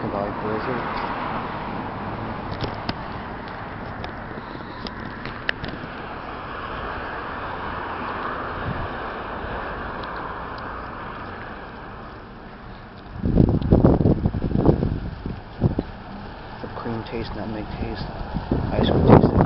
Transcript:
Silicon Valley Blizzard. It's a cream taste, nutmeg taste, ice cream taste.